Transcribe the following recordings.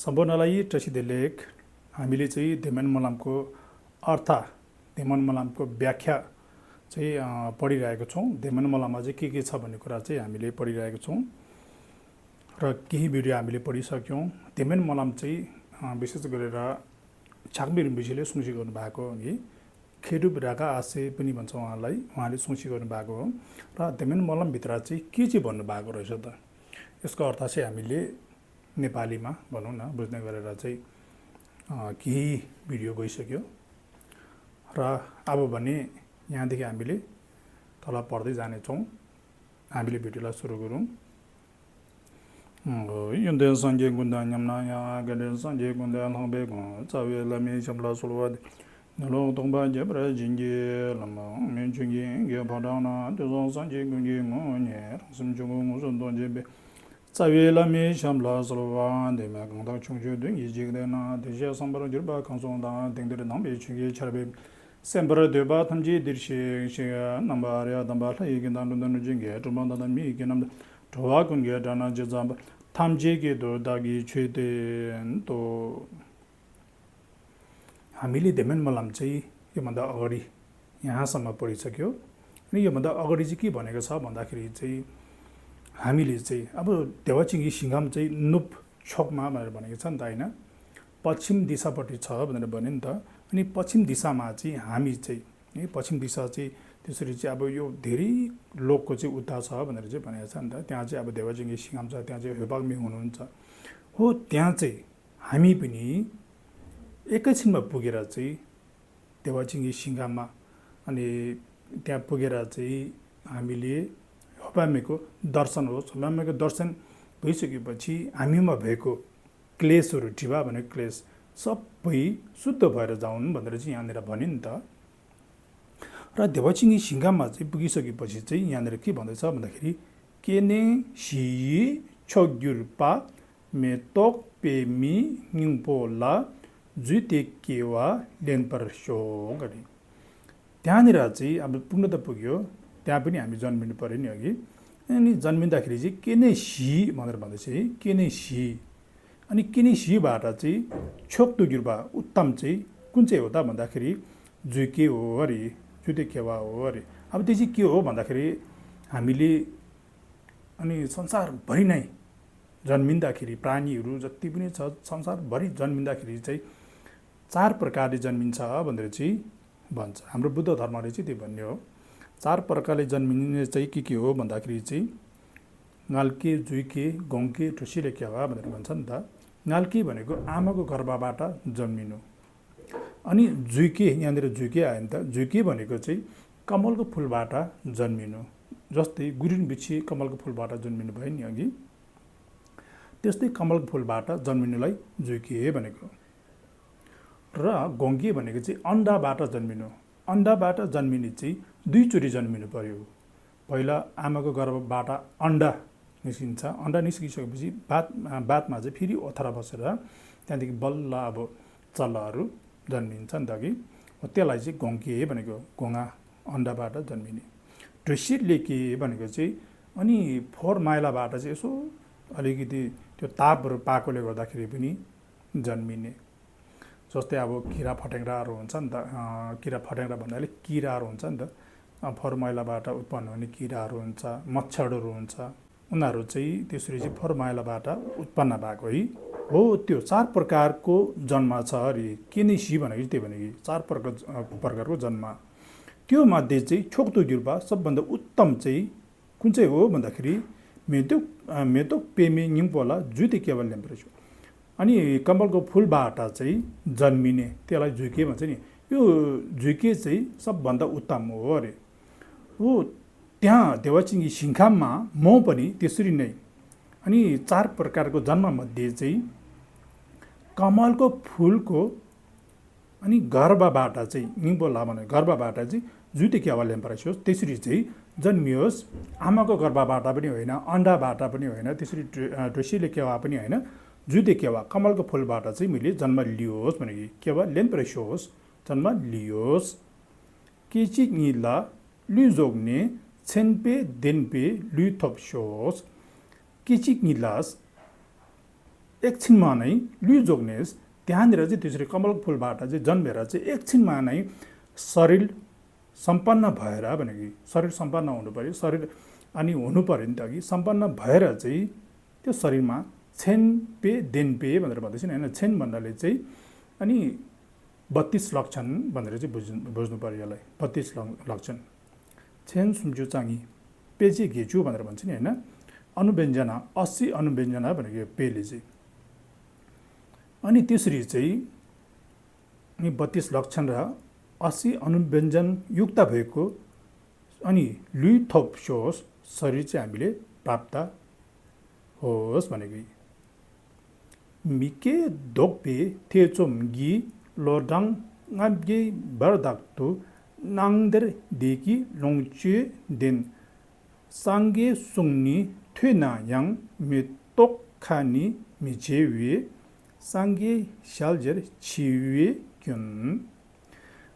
सम्पूर्णलाई टसिदे लेख हामीले चाहिँ धेमन मलामको अर्थ धेमन मलामको व्याख्या चाहिँ पढिरहेको छौँ। धेमन मलाममा चाहिँ के छ भन्ने कुरा चाहिँ हामीले पढिरहेको छौँ र केही भिडियो हामीले पढिसक्यौँ। धेमन मलाम चाहिँ विशेष गरेर छाकबीर ऋषिले सुन्सी गर्नुभएको हो कि खेडु बिराका आशे पनि भन्छ उहाँले सुन्सी गर्नुभएको हो र धेमन मलामभित्र चाहिँ के चाहिँ भन्नुभएको रहेछ त यसको अर्थ चाहिँ हामीले नेपालीमा भनौँ न बुझ्ने गरेर चाहिँ केही भिडियो गइसक्यो र अब भने यहाँदेखि हामीले तल पढ्दै जानेछौँ। हामीले भिडियोलाई सुरु गरौँ। युन्दे सञ्जय गुन्दा न्यामना या गले सञ्जय गुन्दा लंबे गो चावे लमे चमला सुलवा नलो तोंबा जेब्र जिंगे लमा मेन जुंगे गे भडाना दो सञ्जय गुंगे मो ने समजुगो मुसन दो जेबे चावे लमे चमला सुलवा दे मा गंदा चुंजु दु यिजिग देना देजे संबर जुरबा खंसों दा देंदे नंबे चुगे छरबे semper deba thamji dirshi shiga nambarya dambala yiginda nundan jinge tumanda da mi ginam thowa kunge dana jazam thamji ge do dagi chede to हामीले धेमन मलाम चाहिँ योभन्दा अगाडि यहाँसम्म पढिसक्यो। अनि योभन्दा अगाडि चाहिँ के भनेको छ भन्दाखेरि चाहिँ हामीले चाहिँ अब देवाचिङ्गी सिङ्गाम चाहिँ नुप छोकमा भनेर भनेको छ नि त हैन, पश्चिम दिशापट्टि छ भनेर भन्यो नि त। अनि पश्चिम दिशामा चाहिँ हामी चाहिँ पश्चिम दिशा चाहिँ त्यसरी चाहिँ अब यो धेरै लोकको चाहिँ उता छ भनेर चाहिँ भनेको छ नि त। त्यहाँ चाहिँ अब देवाचिङ्गी सिङ्गाम छ, त्यहाँ चाहिँ हेपाग्मी हुनुहुन्छ हो। त्यहाँ चाहिँ हामी पनि एकैछिनमा पुगेर चाहिँ देवाचिङ्गी सिङ्गाममा अनि त्यहाँ पुगेर चाहिँ हामीले हेपाग्मीको दर्शन होस्। हेपाग्मीको दर्शन भइसकेपछि हामीमा भएको क्लेशहरू टिभा भनेको क्लेश सबै शुद्ध भएर जाउन् भनेर चाहिँ यहाँनिर भन्यो नि त। र देवाचिङ्गी सिङ्गाममा चाहिँ पुगिसकेपछि चाहिँ यहाँनिर के भन्दैछ भन्दाखेरि केने सी छोग्युर्पा मेतोक पेमी निङपोला जुते केवा लेनपर सो गरे। त्यहाँनिर चाहिँ अब पुग्न त पुग्यो, त्यहाँ पनि हामी जन्मिनु पऱ्यो नि अघि। अनि जन्मिँदाखेरि चाहिँ केने सी भनेर भन्दैछ केने सी। अनि किने सीबाट चाहिँ छोक्दो गिर्बा उत्तम चाहिँ कुन चाहिँ हो त भन्दाखेरि जुके हो अरे, जुते केवा हो अरे। अब त्यो चाहिँ के हो भन्दाखेरि हामीले अनि संसारभरि नै जन्मिँदाखेरि प्राणीहरू जति पनि छ संसारभरि जन्मिँदाखेरि चाहिँ 4 प्रकारले जन्मिन्छ भनेर चाहिँ भन्छ। हाम्रो बुद्ध धर्मले चाहिँ त्यो भन्ने हो। 4 प्रकारले जन्मिने चाहिँ के हो भन्दाखेरि चाहिँ नाल्के, जुइके, गौके, ठुसीले केवा भनेर भन्छ नि त। नाल्के भनेको आमाको गर्भबाट जन्मिनु। अनि जुइके, यहाँनिर जुइके आयो नि त। जुइके भनेको चाहिँ कमलको फुलबाट जन्मिनु, जस्तै गुरिन बिछी कमलको फुलबाट जन्मिनु भयो नि अघि, त्यस्तै कमलको फुलबाट जन्मिनुलाई जुइके भनेको। र गौके भनेको चाहिँ अन्डाबाट जन्मिनु। अन्डाबाट जन्मिने चाहिँ 2 चोटि जन्मिनु पर्यो। पहिला आमाको गर्भबाट अन्डा निस्किन्छ, अन्डा निस्किसकेपछि बादमा चाहिँ फेरि ओथरा बसेर त्यहाँदेखि बल्ल अब चल्लाहरू जन्मिन्छ नि त कि, त्यसलाई चाहिँ गौके भनेको, गोङा अन्डाबाट जन्मिने। ढुसीले के भनेको चाहिँ अनि फोहोर मैलाबाट चाहिँ यसो अलिकति त्यो तापहरू पाएकोले गर्दाखेरि पनि जन्मिने। जस्तै अब किरा फट्याङ्ग्राहरू हुन्छ नि त, किरा फट्याङ्ग्रा भन्नाले किराहरू हुन्छ नि त, फोहोर मैलाबाट उत्पन्न हुने किराहरू हुन्छ, मच्छरहरू हुन्छ, उनीहरू चाहिँ त्यसरी चाहिँ फोहोर मैलाबाट उत्पन्न भएको है हो। त्यो 4 प्रकारको जन्म छ अरे। केने सी भनेको त्यही भनेको 4 प्रकारको जन्म। त्यो मध्ये चाहिँ छोक्दो गिर्बा सबभन्दा उत्तम चाहिँ कुन चाहिँ हो भन्दाखेरि मेतोक पेमे निङपोला जुते केवल ल्याम्परेछु। अनि कमलको फुलबाट चाहिँ जन्मिने त्यसलाई जुइके भन्छ नि। यो जुइके चाहिँ सबभन्दा उत्तम हो अरे हो। त्यहाँ देवाचिङ्गी सिङ्खाममा म पनि त्यसरी नै। अनि 4 प्रकारको जन्ममध्ये चाहिँ कमलको फुलको अनि गर्भबाट चाहिँ निङपोला भने गर्भबाट चाहिँ जुते केवा ल्याम्परेछोस्, त्यसरी चाहिँ जन्मियोस्। आमाको गर्भबाट पनि होइन, अन्डाबाट पनि होइन, त्यसरी ढुसीले केवा पनि होइन, जुते केवा कमलको फुलबाट चाहिँ मैले जन्म लियोस् भनेको केवा लेम्परेछोस्, जन्म लियोस्। केची निला लुजोग्ने छेनपे देनपे लुथप्सोस्। केची निलास एकछिनमा नै लुई जोग्नेस त्यहाँनिर चाहिँ त्यसरी कमलको फुलबाट चाहिँ जन्मेर चाहिँ एकछिनमा नै शरीर सम्पन्न भएर भनेको शरीर सम्पन्न हुनु पर्यो, शरीर अनि हुनु पर्यो नि त अघि सम्पन्न भएर चाहिँ त्यो शरीरमा छेन पे देन पे भनेर भन्दैछ नि होइन। छेन भन्नाले चाहिँ अनि 32 लक्षण भनेर चाहिँ बुझ्नु पर्यो यसलाई। 32 लक्षण छेन सुम्चु चाङी पेजी घेचु भनेर भन्छ नि होइन। अनुव्यञ्जना 80 अनुव्यञ्जना भनेको पेले चाहिँ अनि त्यसरी चाहिँ 32 लक्षण र 80 अनुव्यञ्जन युक्त भएको अनि लुई थोप सोस शरीर चाहिँ हामीले प्राप्त होस् भनेको। मिके दोक्पे थेचोम गी लोडाङ गाब्गे बर्दाक्तु नाङदेर देखि लोङचे देन सांगे सुङनी थ्वेना याङ मेतोक खानी मिचेवे सांगे स्याल्जेर छिवे क्युन।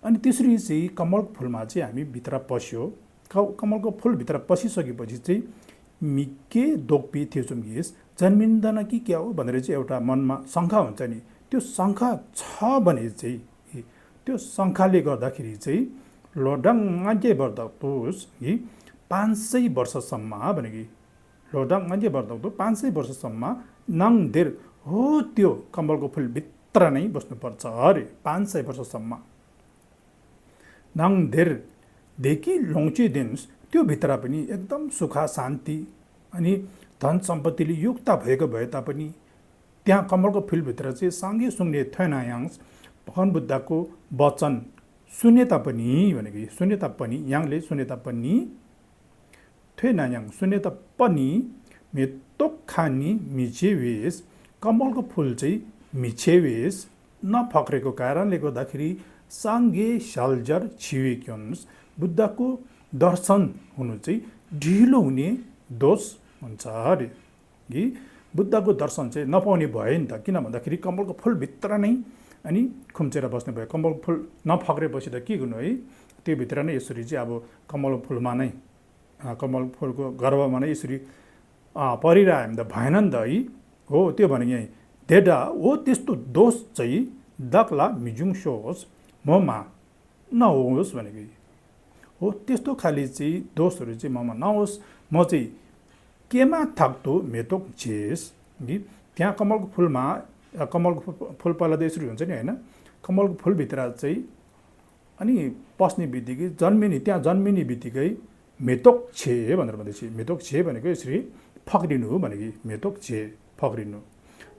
अनि त्यसरी चाहिँ कमलको फुलमा चाहिँ हामी भित्र पस्यो। कमलको फुलभित्र पसिसकेपछि चाहिँ मिके दोक्पे थेचोम गेस जन्मिँदैन कि क्या हो भनेर चाहिँ एउटा मनमा शङ्का हुन्छ नि। त्यो शङ्का छ भने चाहिँ त्यो शङ्काले गर्दाखेरि चाहिँ लोडाङ अझै बढ्दोस् कि 500 वर्षसम्म भनेको लोडाङ अझै बढ्दो 500 वर्षसम्म नाङदेर हो त्यो कमलको फुलभित्र नै बस्नुपर्छ अरे 500 वर्षसम्म। नाङदेर देखि लोङचे दिन्स त्यो भित्र पनि एकदम सुख शान्ति अनि धन सम्पत्तिले युक्त भएको भए तापनि त्यहाँ कमलको फुलभित्र चाहिँ साङ्गे सुन्ने थेनायाङ्स भगवान बुद्धको वचन सुने तापनि भनेको सुने तापनि याङले सुने तापनि थेनायाङ सुने तापनि मेतोक खानी मिचेवेस कमलको फुल चाहिँ मिचेवेस नफक्रेको कारणले गर्दाखेरि साङ्गे साल्जर छिवेक्योन्स बुद्धको दर्शन हुनु चाहिँ ढिलो हुने दोष हुन्छ अरे कि बुद्धको दर्शन चाहिँ नपाउने भयो नि त। किन भन्दाखेरि कमलको फुलभित्र नै अनि खुम्चेर बस्ने भयो। कमलको फुल नफक्रेपछि त के गर्नु है, त्यो भित्र नै यसरी चाहिँ अब कमलको फुलमा नै कमल फुलको गर्भमा नै यसरी परिरह्यो भने त भएन नि त है। हो त्यो भनेको यहीँ डेडा हो त्यस्तो दोष चाहिँ दक्ला मिजुङ सोस ममा नहोस् भनेको हो। त्यस्तो खाले चाहिँ दोषहरू चाहिँ ममा नहोस्। म चाहिँ केमा थाक्तो मेतोक झेस कि त्यहाँ कमलको फुलमा कमलको फुल पहिला त यसरी हुन्छ नि होइन। कमलको फुलभित्र चाहिँ अनि पस्ने बित्तिकै जन्मिने त्यहाँ जन्मिने बित्तिकै मेतोक छे भनेर भन्दैछ। मेतोक छे भनेको यसरी फक्रिनु हो भनेको मेतोक छे फक्रिनु।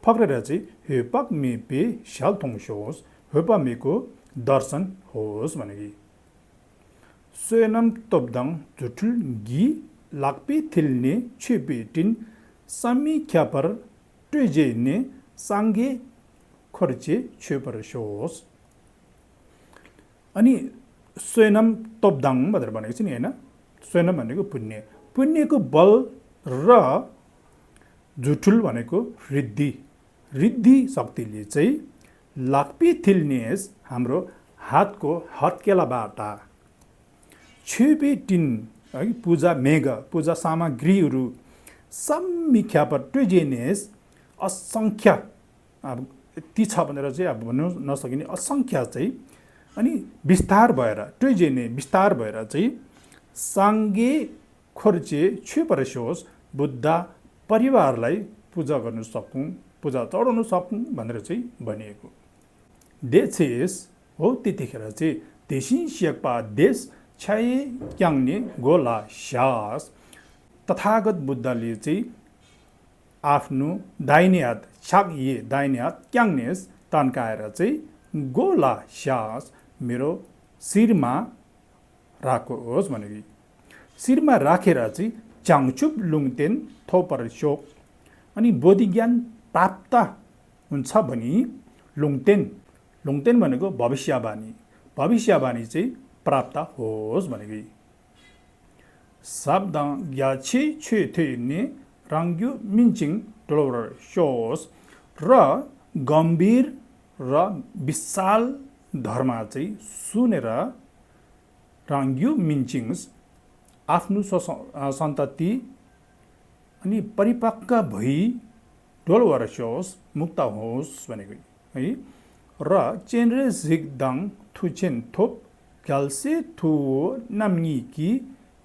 फक्रेर चाहिँ हेपक मेपे स्याल थोङ्सो होस् हेपा मेको दर्शन होस् भनेको। सोनम तोप्दाङ झुठुल गी लाक्पे थिल्ने छेपेटिन सामी ख्यापर ट्वेजेने साङ्गे खर्चे छेपर सोस। अनि सोनम तोप्दाङ भनेर भनेको छ नि होइन। सोनम भनेको पुण्य, पुण्यको बल र झुठुल भनेको रिद्धि, रिद्धि शक्तिले चाहिँ लाक्पी थिल्नेस हाम्रो हातको हत्केलाबाट छेपेटिन है पूजा मेघ पूजा सामग्रीहरू समीख्यापर ट्वेजेनेस असङ्ख्य अब यति छ भनेर चाहिँ अब भन्नु नसकिने असङ्ख्य चाहिँ अनि विस्तार भएर ट्वेजेने विस्तार भएर चाहिँ साङ्गे खोर्चे छेपरसोस बुद्ध परिवारलाई पूजा गर्नु सकौँ पूजा चढाउनु सकौँ भनेर चाहिँ भनिएको। देशेस हो त्यतिखेर चाहिँ देशी सेक्पा देश छाए क्याङ्ने गोला स्यास तथागत बुद्धले चाहिँ आफ्नो दाहिने हात छाक ये दाहिने हात क्याङ्नेस तन्काएर चाहिँ गोला स्यास मेरो शिरमा राखोस् भनेको। शिरमा राखेर चाहिँ चाङचुप लुङतेन थोपर सोक अनि बोधि ज्ञान प्राप्त हुन्छ भने लुङतेन लुङतेन भनेको भविष्यवाणी, भविष्यवाणी चाहिँ प्राप्त होस् भनेको। शब्द ग्याछे छे थेने राङ्ग्यु मिन्चिङ डोलर सोस र गम्भीर र विशाल धर्म चाहिँ सुनेर राङ्ग्यु मिन्चिङ्स आफ्नो सन्तति अनि परिपक्व भई डोलवार सोस मुक्ता होस् भनेको है र चेनरे जिगदाङ थुचेन थोप ग्याल्से थु नाम्नी कि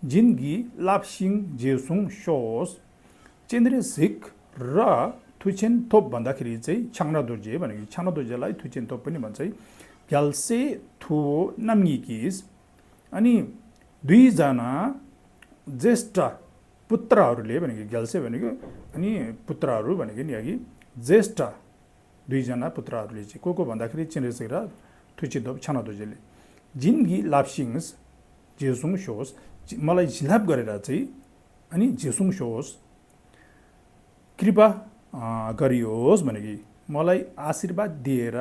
जिन्दगी लाप्सिङ जेसुङ सोस चेनरे जिग र थुचेन थोप भन्दाखेरि चाहिँ छाङ्ना दोर्जे भनेको छाङ्ना दोर्जेलाई थुचेन थोप पनि भन्छ है ग्याल्से थु नाम्नी किज अनि दुईजना ज्येष्ठ पुत्रहरूले भनेको ग्याल्से भनेको अनि पुत्रहरू भनेको नि अघि ज्येष्ठ दुईजना पुत्रहरूले चाहिँ को भन्दाखेरि चेनरेजिक र थुचेनथोप छानादोजेले जिन्दगी लाप्सिङ्स जेसुङ सोस मलाई झिलाप गरेर चाहिँ अनि जेसुङ सोस कृपा गरियोस् भनेको मलाई आशीर्वाद दिएर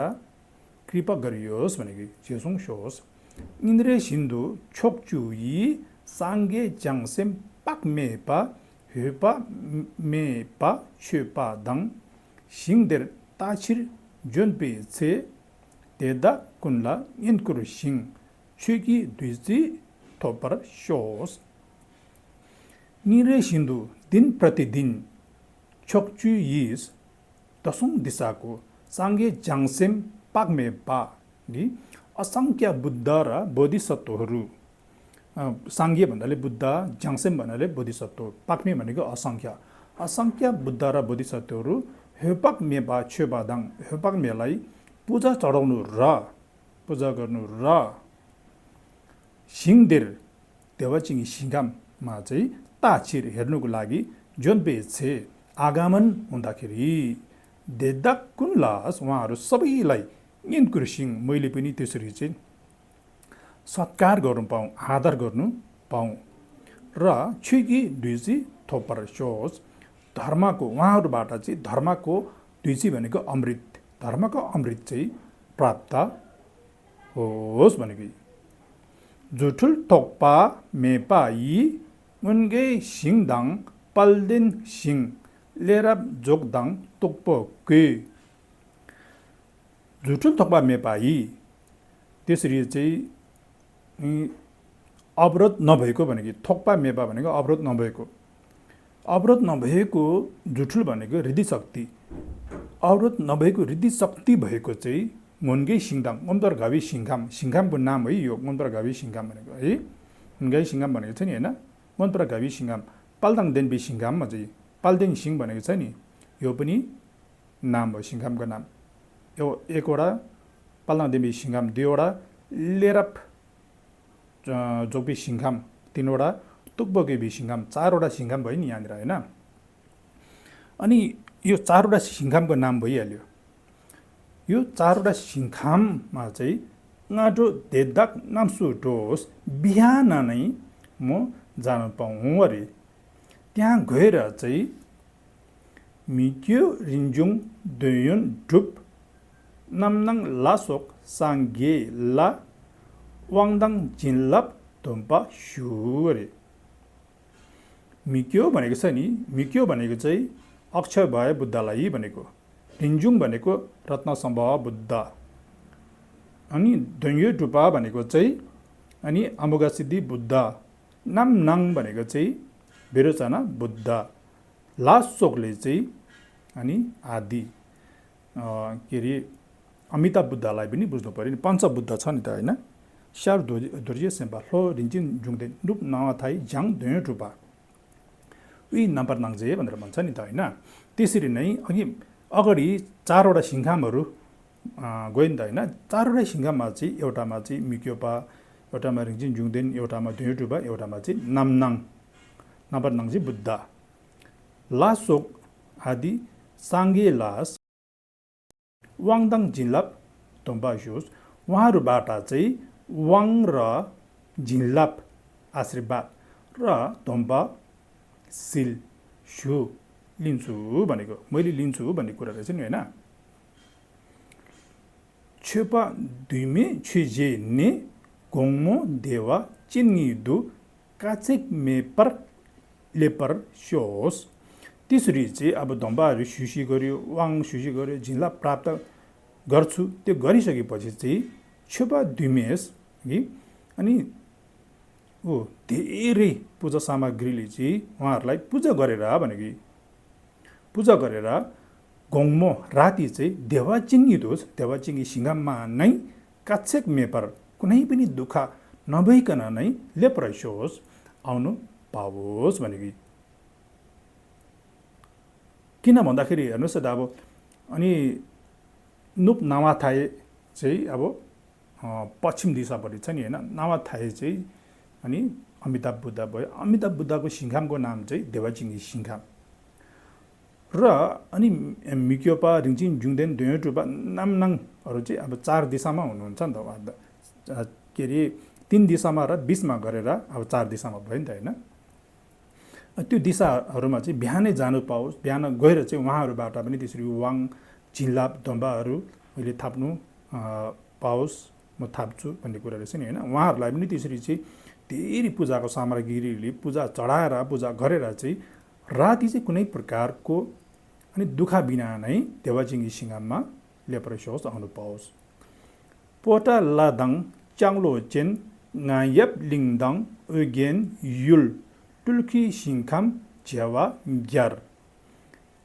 कृपा गरियोस् भनेको जेसुङ सोस इन्द्रे सिन्धु छोकचुई साङ्गे ज्याङसेम पाक मेपा हेपा मेपा छेपा दङ सिङदेर ताछिर जोनपे छे देदा कुनला इन्कुरु सिङ छुकी दुइजी थोपर सोस निरे सिन्धु दिन प्रतिदिन छोकचु यिस दशौं दिशाको साङ्गे ज्याङसेम पाकमेपा असङ्ख्य बुद्ध र बोधिसत्वहरू साङ्गे भन्नाले बुद्ध ज्याङसेम भन्नाले बोधिसत्व पाक्मे भनेको असङ्ख्य बुद्ध र बोधिसत्वहरू हेपाक मेपा छेपादाङ हेपाक मेलाई पूजा चढाउनु र पूजा गर्नु र सिङदेर देवाचिङ सिङ्गाममा चाहिँ ताछिर हेर्नुको लागि जोनपे छे आगमन हुँदाखेरि देदा कुनलास उहाँहरू सबैलाई इन्कुरसिङ मैले पनि त्यसरी चाहिँ सत्कार गर्नु पाऊँ आदर गर्नु पाऊँ र छुकी दुईजी थोपर सोच धर्मको उहाँहरूबाट चाहिँ धर्मको दुईजी भनेको अमृत धर्मको अमृत चाहिँ प्राप्त होस् भनेको जुठुल थोक्पा मेपा यी उनगे सिङदाङ पल्देन सिङ लेरा जोगदाङ तोक्पो के जुठुल थोक्पा मेपा यी त्यसरी चाहिँ अवरोध नभएको भनेको थोक्पा मेपा भनेको अवरोध नभएको जुठुल भनेको हृदय शक्ति अवरोध नभएको हृदय शक्ति भएको चाहिँ मुन्गे सिङदाङ ओम्दर घावी सिङघामको नाम है यो ओम्दर घावी सिङघाम भनेको है मुन्गाई सिङघाम भनेको छ नि होइन ओम्दर घावी सिङघाम पाल्दाङ देनबी सिङघाममा चाहिँ पाल्देङ सिङ भनेको छ नि यो पनि नाम हो सिङघामको नाम यो एकवटा पाल्दाङ देनबी सिङघाम दुईवटा लेराप जोगबी सिङघाम तीनवटा तुकबोगेबी सिङघाम चारवटा सिङघाम भयो नि यहाँनिर होइन अनि यो चारवटा सिङघामको नाम भइहाल्यो यो चारवटा सिङघाममा चाहिँ नाटो देदाक नाम्सु डोस बिहान नै म जान पाऊँ अरे त्यहाँ गएर चाहिँ मिक्यो रिन्जुङ दोयोन डुप नामनाङ लासोक साङ्गे ला वाङदाङ जिन्लाप धुम्पा सु अरे मिक्यो भनेको छ नि मिक्यो भनेको चाहिँ अक्षय भए बुद्धलाई भनेको रिन्जुङ भनेको रत्नसम्भव बुद्ध अनि दोयो डुपा भनेको चाहिँ अनि अमुगासिद्धि बुद्ध नामनाङ भनेको चाहिँ बेरोचना बुद्ध लासोकले चाहिँ अनि आदि के अरे अमिताभ बुद्धलाई पनि बुझ्नु पऱ्यो नि पञ्चबुद्ध छ नि त होइन स्यार दोर्जे सेम्पा लो रिन्जिन जुङदेन रूप नथाई झ्याङ दोयो डुपा उही नम्बर नाङ्जे भनेर भन्छ नि त होइन त्यसरी नै अगाडि चारवटा सिङघामहरू गयो नि त होइन चारवटा सिङघाममा चाहिँ एउटामा चाहिँ मिक्योपा एउटामा रिन्जिन जुङदेन एउटामा दोयो डुपा एउटामा चाहिँ नामनाङ नम्बर नाङ्जे बुद्ध लासोक आदि साङ्गे लास वाङदाङ जिन्लाप धुम्पा सोस उहाँहरूबाट चाहिँ वाङ र जिन्लाप आशीर्वाद र धुम्पा सिल सु लिन्छु भनेको मैले लिन्छु भन्ने कुरा रहेछ नि होइन छेपा दुइमे छुजे ने गोङमो देवा चिन्नी दु काचेक मेपर लेपर सोस त्यसरी चाहिँ अब धम्बाहरू सुसी गर्यो वाङ सुसी गर्यो झिल्ला प्राप्त गर्छु त्यो गरिसकेपछि चाहिँ छेपा दुइमेस कि अनि धेरै पूजा सामग्रीले चाहिँ उहाँहरूलाई पूजा गरेर भनेको पूजा गरेर गोङमो राति चाहिँ देवाचिङ्गी दोष देवाचिङ्गी सिङ्गाममा नै काछेक मेपर कुनै पनि दुःख नभइकन नै लेप्रसोस् आउनु पाओस् भनेको किन भन्दाखेरि हेर्नुहोस् त अब अनि नुप नावाथाए चाहिँ अब पश्चिम दिशापट्टि छ नि होइन नावाथाए चाहिँ अनि अमिताभ बुद्ध भयो अमिताभ बुद्धको सिङ्घामको नाम चाहिँ देवाचिङ्गी सिङ्घाम र अनि मिक्योपा रिङचिङ जुङदेन दोयोटुपा नामनाङहरू चाहिँ अब 4 दिशामा हुनुहुन्छ नि त के अरे 3 दिशामा र 20मा गरेर अब 4 दिशामा भयो नि त होइन त्यो दिशाहरूमा चाहिँ बिहानै जानु पाओस् बिहान गएर चाहिँ उहाँहरूबाट पनि त्यसरी वाङ चिल्लाप दम्बाहरू मैले थाप्नु पाओस् म थाप्छु भन्ने कुरा रहेछ नि होइन उहाँहरूलाई पनि त्यसरी चाहिँ धेरै पूजाको सामग्रीले पूजा चढाएर पूजा गरेर चाहिँ राति चाहिँ कुनै प्रकारको अनि दुःख बिना नै देवाचिङ्गी सिङ्गाममा लेप्रसोस् आउनु पाओस् पोटा लादाङ चाङ्लो chain ngaayap lingdang again yul tulki sinkam jawa gyar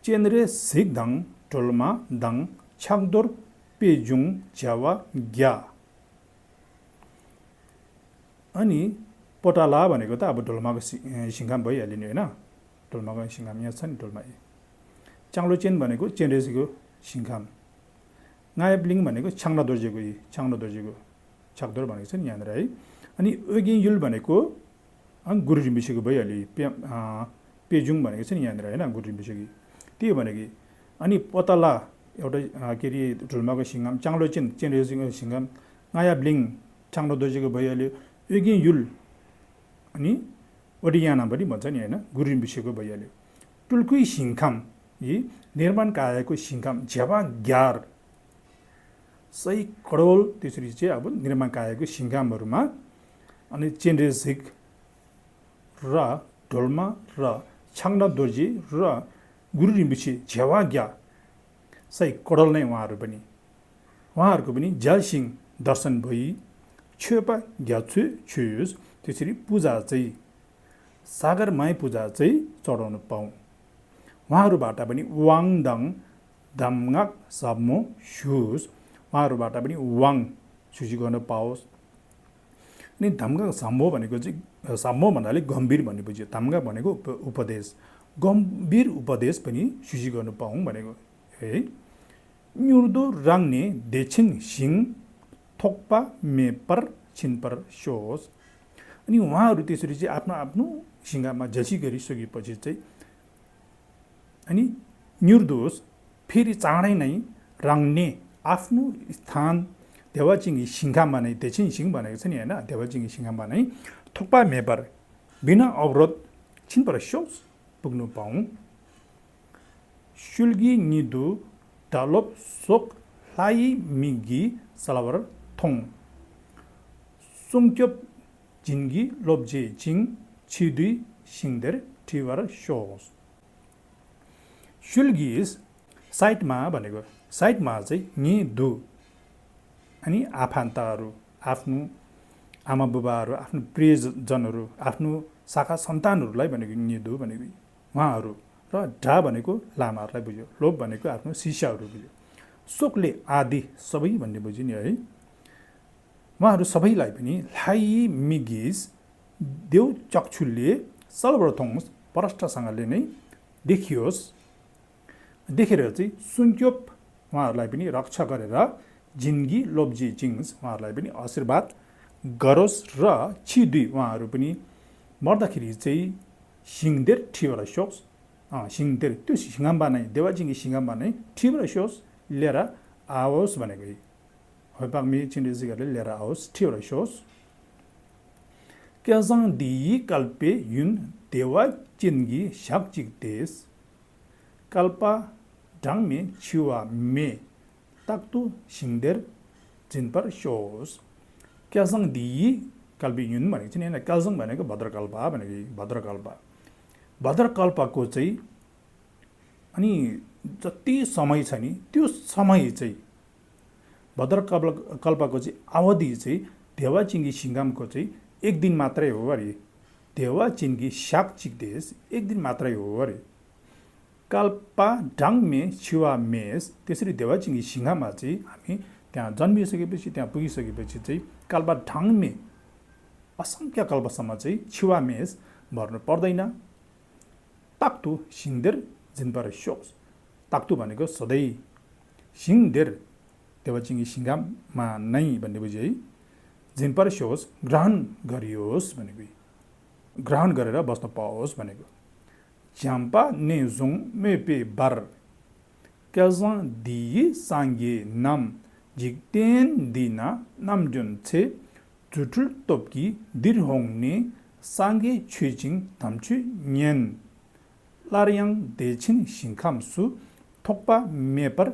chenre sikdang tolma dang changdor pejung jawa gya अनि पोटाला भनेको त अब ढोलमाको सिङ्गाम भइहाल्यो नि होइन ढोलमाको सिङ्गाम यहाँ छ नि ढोलमा चाङ्लो चेन भनेको चेन्रेसीको सिङ्गाम ngaayapling भनेको छाङ्ना दोर्जेको छाक्दोर भनेको छ नि यहाँनिर है अनि ओगिङ युल भनेको गुरु रिम्बिसेको भइहाल्यो पेजुङ भनेको छ नि यहाँनिर होइन गुरु रिम्बिसेकी त्यो भनेको अनि पतला एउटा के अरे ढुल्माको सिङ्गाम चाङ्लो चेन्रेसीको सिङ्गाम ngaayapling छाङ्ना दोर्जेको भइहाल्यो ओगिङ युल अनि ओडियाना पनि भन्छ नि होइन गुरु रिम्बिसेको भइहाल्यो टुल्कुई सिङ्खाम यी निर्माण कायको सिङ्खाम झ्यावा ग्यार सही करोल त्यसरी चाहिँ अब निर्माण कायको सिङ्गामहरूमा अनि चेन्ड्रेसिक र ढोल्मा र छाङ्ना दोर्जी र गुरु रिम्बिसे झ्यावा ग्या सही करोल नै उहाँहरूको पनि ज्यालसिङ दर्शन भई छेपा ग्याछु छुयुस त्यसरी पूजा चाहिँ सागर माई पूजा चाहिँ चढाउनु पाऊँ उहाँहरूबाट पनि वाङदाङ दामगाक सामो सुस उहाँहरूबाट पनि वाङ सुची गर्न पाओस् अनि धम्गाक साम्मो भनेको चाहिँ साम्मो भन्नाले गम्भीर भन्ने बुझ्यो धम्गाक भनेको उपदेश गम्भीर उपदेश पनि सुची गर्न पाऊँ भनेको है न्युर्दो राङ्ने देछिङ सिङ थोक्पा मेपर छिनपर सोस अनि उहाँहरू त्यसरी चाहिँ आफ्नो आफ्नो सिङ्गामा झसी गरिसकेपछि चाहिँ अनि न्युर्दोस फेरि चाँडै नै राङ्ने आफ्नो स्थान देवाचिङ्गी सिङ्गाममा नै देछिङ सिङ भनेको छ नि होइन देवाचिङ्गी सिङ्गाममा नै थोक्पा मेपर बिना अवरोध छिनपर सोस पुग्नु पाऊँ सुल्गी निदु डालोप सोक लाई मिगी सलावर थोङ सुङक्योप जिन्गी लोब्जे जिङ छिदुई सिङदेर टिवर सोस सुल्गिस साइटमा भनेको साइटमा चाहिँ नि दु अनि आफान्तहरू आफ्नो आमा बुबाहरू आफ्नो प्रियजनहरू आफ्नो शाखा सन्तानहरूलाई भनेको नि दु भनेको उहाँहरू र ढा भनेको लामाहरूलाई बुझ्यो लोभ भनेको आफ्नो शिष्यहरू बुझ्यो शोकले आदि सबै भन्ने बुझ्यो नि है उहाँहरू सबैलाई पनि लाई मिगिस देव चक्षुले सर्वप्रथम प्रष्टसँगले नै देखियोस् देखेर चाहिँ सुन्क्योप उहाँहरूलाई पनि रक्षा गरेर जिन्गी लोब्जी जिङ्स उहाँहरूलाई पनि आशीर्वाद गरोस् र छिदुई उहाँहरू पनि मर्दाखेरि चाहिँ सिङदेर ठिवर सोस सिङदेर त्यो सिङ्गाम्बा नै देवाजिङ्गी सिङ्गाम्बा नै ठिवर सोस लिएर आओस् भनेको होइपाक्मी चिन्डेजीहरूले लिएर आओस् ठिवर सोस क्याजाङ दिई कल्पे युन देवा चिन्गी साक्चिक देश कल्पा ढाङमे छिवा मे ताक्तु सिङदेर जिनपर सोस क्याजाङ दिई कल्पे युन भनेको चाहिँ होइन क्याजाङ भनेको भद्रकल्पा भनेको भद्रकल्पको चाहिँ अनि जति समय छ नि त्यो समय चाहिँ भद्रकल्पको चाहिँ अवधि चाहिँ देवाचिङ्गी सिङ्गामको चाहिँ 1 दिन मात्रै हो अरे देवाचिङ्गी साक्चिक देश 1 दिन मात्रै हो अरे काल्पा ढाङमे छिवा मेस त्यसरी देवाचिङ्गी सिंहमा चाहिँ हामी त्यहाँ जन्मिसकेपछि त्यहाँ पुगिसकेपछि चाहिँ काल्पा ढाङमे असङ्ख्य कल्पसम्म चाहिँ छिवा मेस भर्नु पर्दैन ताक्तु सिंहदेर जिनपर सोस ताक्तु भनेको सधैँ सिंहदेर देवाचिङ्गी सिंहमा नै भन्ने बुझ्यो है जिनपर सोस ग्रहण गरियोस् भनेको ग्रहण गरेर बस्न पाओस् भनेको झ्याम्पा नेजुङ मेपे बार क्याजन दिई साङ्गे नाम जिक्तेन दिना नामजुन छे जुठुल तोप्की दिरहोङने साङ्गे छुइचिङ धम्छु न्यन लारियाङ देछिन सिंखामसु थोक्पा मेपर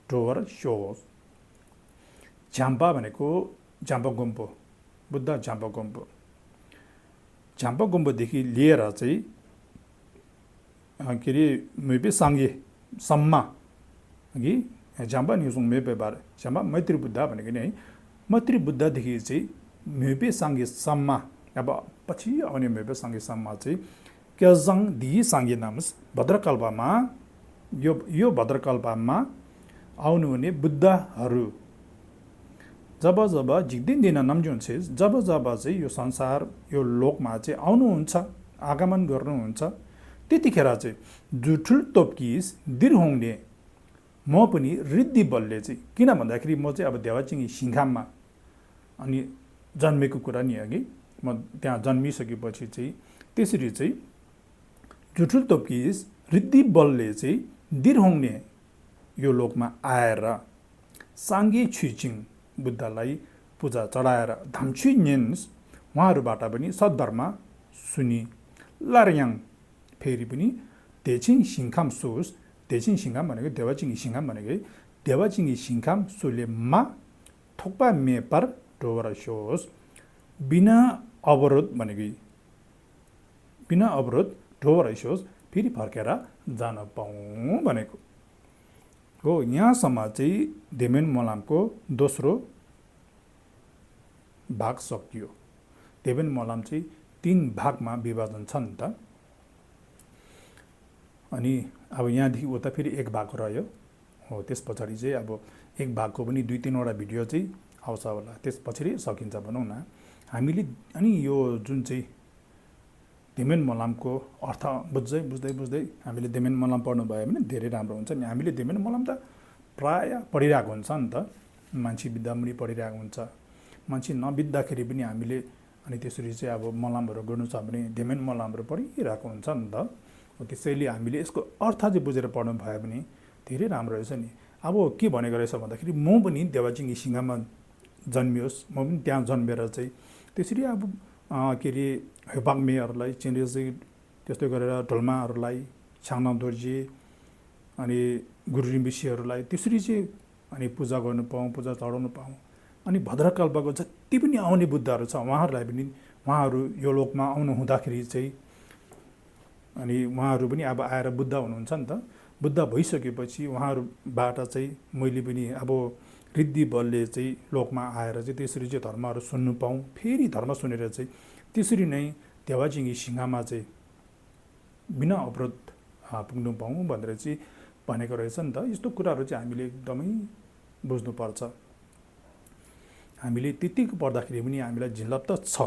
डोवर सोस झ्याम्पा भनेको झाम्पा गुम्पो बुद्ध झाम्पा गुम्पोदेखि लिएर चाहिँ के अरे मेपे साङ्गे सम्मा कि झाम्पा न्युसुङ मेपे बार झाम्पा मैत्री बुद्ध भनेको नि है मैत्री बुद्धदेखि चाहिँ मेपे साङ्गे सम्मा अब पछि आउने मेपे साङ्गे सम्मा चाहिँ क्याजङ दिई साङ्गे नामस भद्रकल्पमा यो भद्रकल्पमा आउनुहुने बुद्धहरू जब जिक्दिन दिन नम्जुन छे जब चाहिँ यो संसार यो लोकमा चाहिँ आउनुहुन्छ आगमन गर्नुहुन्छ त्यतिखेर चाहिँ जुठुल तोप्किस दिरहोङले म पनि रिद्धि बलले चाहिँ किन भन्दाखेरि म चाहिँ अब देवाचिङ्गी सिंघाममा अनि जन्मेको कुरा नि अघि म त्यहाँ जन्मिसकेपछि चाहिँ त्यसरी चाहिँ जुठुल तोप्किस रिद्धि बलले चाहिँ दिरहोङले यो लोकमा आएर साङ्गे छुइचिङ बुद्धलाई पूजा चढाएर धाम्छु न्यन्स उहाँहरूबाट पनि सद्धर्म सुनि लार्याङ फेरि पनि देछिङ सिंखाम सोस देछिङ सिंखाम भनेको देवाचिङ्गी सिंखाम भनेको देवाचिङ्गी सिंखाम सोलेमा थोक्पा मेपर डोवर सोस बिना अवरोध भनेको बिना अवरोध डोवर सोस फेरि फर्केर जान पाऊँ भनेको हो। यहाँसम्म चाहिँ देमेन मोलामको दोस्रो भाग सकियो। देमेन मोलाम चाहिँ 3 भागमा विभाजन छ नि त। अनि अब यहाँदेखि उता फेरि 1 भाग रह्यो हो। त्यस पछाडि चाहिँ अब 1 भागको पनि 2-3 वटा भिडियो चाहिँ आउँछ होला, त्यस पछाडि सकिन्छ भनौँ न। हामीले अनि यो जुन चाहिँ देमेन मोलामको अर्थ बुझ्दै हामीले देमेन मोलाम पढ्नु भयो भने धेरै राम्रो हुन्छ नि। हामीले देमेन मोलाम त प्राय पढिरहेको हुन्छ नि त, मान्छे बित्दामुनि पढिरहेको हुन्छ। मान्छे नबित्दाखेरि पनि हामीले अनि त्यसरी चाहिँ अब मलामहरू गर्नु छ भने देमेन मलामहरू पढिरहेको हुन्छ नि त। त्यसैले हामीले यसको अर्थ चाहिँ बुझेर पढ्नु भयो भने धेरै राम्रो रहेछ नि। अब के भनेको रहेछ भन्दाखेरि म पनि देवाचिङ्गी सिंहमा जन्मियोस्, म पनि त्यहाँ जन्मेर चाहिँ त्यसरी अब के अरे हेपाङ्मेहरूलाई चेन्जेसी त्यस्तै गरेर ढोल्माहरूलाई छाङनाम दोर्जे अनि गुरु रिम्बिसीहरूलाई त्यसरी चाहिँ अनि पूजा गर्नु पाऊँ, पूजा चढाउनु पाऊँ। अनि भद्रकल्पको जति पनि आउने बुद्धहरू छ उहाँहरूलाई पनि उहाँहरू यो लोकमा आउनु हुँदाखेरि चाहिँ अनि उहाँहरू पनि अब आएर बुद्ध हुनुहुन्छ नि त। बुद्ध भइसकेपछि उहाँहरूबाट चाहिँ मैले पनि अब रिद्धि बलले चाहिँ लोकमा आएर चाहिँ त्यसरी चाहिँ धर्महरू सुन्नु पाऊँ। फेरि धर्म सुनेर चाहिँ त्यसरी नै देवाचिङ्गी सिंहमा चाहिँ बिना अवरोध पुग्नु पाऊँ भनेर चाहिँ भनेको रहेछ नि त। यस्तो कुराहरू चाहिँ हामीले एकदमै बुझ्नुपर्छ। हामीले त्यतिको पढ्दाखेरि पनि हामीलाई झिलप त छ,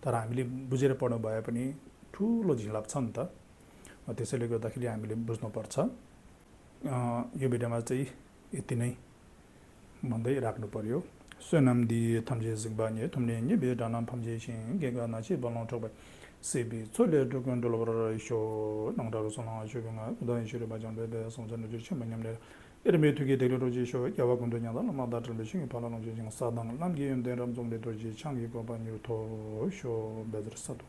तर हामीले बुझेर पढ्नु भए पनि ठुलो झिलप छ नि त। त्यसैले गर्दाखेरि हामीले बुझ्नुपर्छ। यो भिडियोमा चाहिँ यति नै भन्दै राख्नु पर्यो। सोनाम दि थम्जे जिगबानी थम्ने नि बेडानाम फम्जे सिङ गेगा नाछि बलौ ठोक सेबी छोले डोकन डोलबर शो नंगडा सोना शोगमा उदाय शिरो बाजन बे समझन जुछि मन्यमले एरमे तुगे टेक्नोलोजी शो यावा गुन्डो न्यादा लमा दाटर लेसिङ पालन जुछि सादाङ लाम गे यम देरम जोंले दोजी छांगी को बान्यु थो शो बेदर सदो